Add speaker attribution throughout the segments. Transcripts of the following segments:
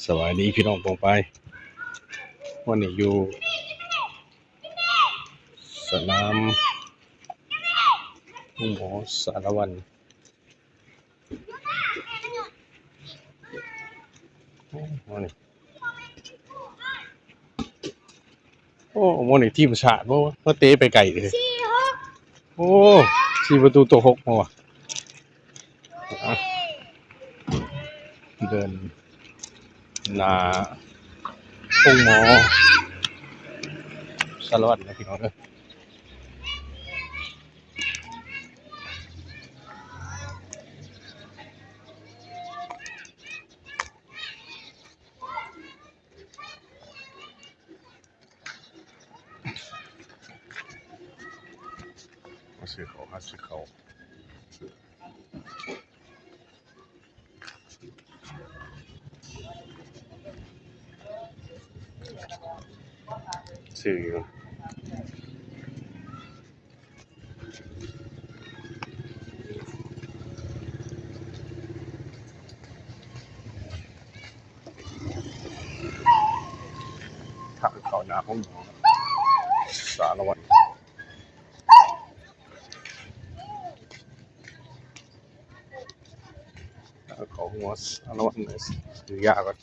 Speaker 1: สวัสดีพี่น้องปองไปวันนี้อยู่สนามหมอสารวันวันนี้วันนี้ทีมชาติบ่เตะไปไกลเลยโอ้4 ประตูต่อ 6มาว่ะอ่ะเดินหน้าองค์หมอสารวัตรนะพี่น้องเด้อมาซื้อเขาซื้ออยู่ทางเขาหน้าองค์หมอสารวัตรเขาหัวสารวัตรเนี่ยซื้อยาก่อน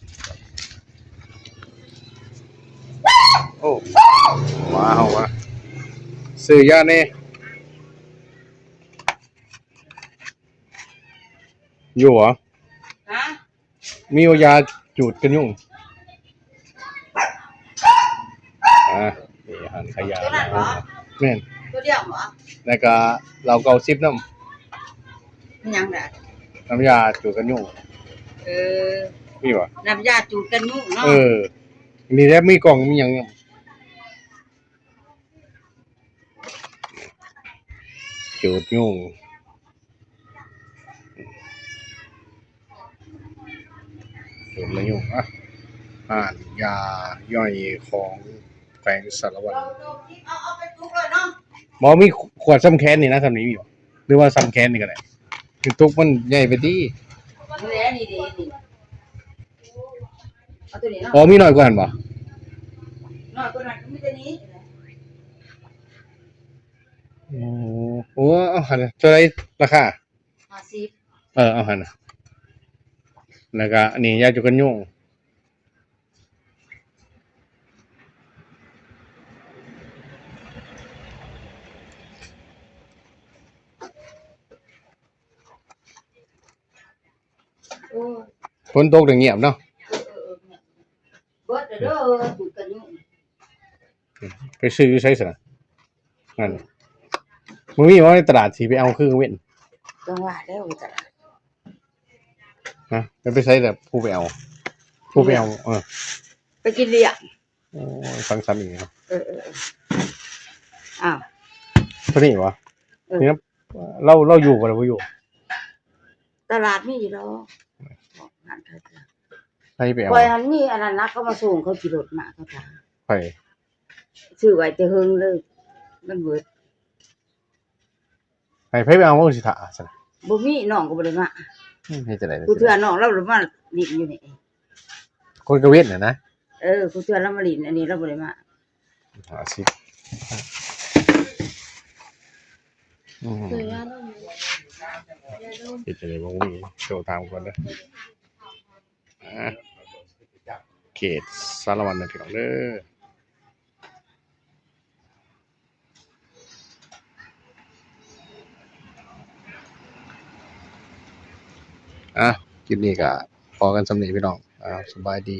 Speaker 1: โอ้มาเฮามาซื้อยาแน่อยู่เหรอ
Speaker 2: ฮะ
Speaker 1: มียาจูดกันยุ่งนี่อาหารขยะนะแม่น
Speaker 2: ตัวเดียวเหรอ
Speaker 1: แล้วก็เราเกาซิปน้
Speaker 2: มันยังไง
Speaker 1: ำยาจูดกันยุ่ง
Speaker 2: เออ
Speaker 1: มีป่ะ
Speaker 2: น้ำยาจูดกันยุ่งเนาะ
Speaker 1: นี่แล้มีกล่องมีหยังจูดยุ่งจูดไม่ยุ่งยาย่อยของแฝงสารวัตร
Speaker 2: เอาไปจุกเลยเนาะ
Speaker 1: หมอมีขวดซ้ำแค้นนี่นะสำนี้มีป่ะหรือว่าซ้ำแค้นนี่ก็ได้คือตุกมันใหญ่ไปที่
Speaker 2: นี่เอาตัวนี้เนาะ
Speaker 1: มีน้อยกว่าหันป่ะ
Speaker 2: น้อยกว่านั้นก็มีแต่นี้
Speaker 1: โอ้เอาหันเท่าไรราคา
Speaker 2: 50
Speaker 1: เอาหันแล้วก็อันนี้ยาจุกันยุ่งฝนตกเงียบเนาะ
Speaker 2: เบิดเด้อจูดกันยุ่ง
Speaker 1: ไปซื้อใช้สนะนั่นมึงมีว่าในตลาดสิไปเอาคือเว้น
Speaker 2: จังหวะแล้วจ้ะ
Speaker 1: ไปใช้แต่ผู้ไปเอา
Speaker 2: ไปกินเลี้ยง
Speaker 1: โอ้ฟังซ้ำอีกเนาะ
Speaker 2: อ้าว
Speaker 1: เท่านี้วะนี่นะเราอยู่กันหรือไม่อยู่
Speaker 2: ตลาดมีอยู่แล้ว
Speaker 1: ไปเอา
Speaker 2: ปล่อยอันนี้อันนั้นนักก็มาส่งเขาขี่รถมาเขาถาม
Speaker 1: ไป
Speaker 2: ซื้อไว้แต่เฮิงเลยมันเบิด
Speaker 1: ไปเอาว่าสิถาซะ
Speaker 2: บ่มีน้องก็บ่ได้มา
Speaker 1: เฮ็ดจังได๋
Speaker 2: กูเทื่อน้องเรามาลิ้นอยู่นี่
Speaker 1: คนกระเว้นน่ะนะ
Speaker 2: กูเทื่อเรามาลิ้นอันนี้เราบ่ได้มา
Speaker 1: 50
Speaker 2: ซื้อยาดม
Speaker 1: เฮ็ดจังได๋บ่มีโทรตามก่อนเด้อเขตสารวัตรนะพี่น้องเด้อคลิปนี้ก็พอกันสำนี้พี่น้องสบายดี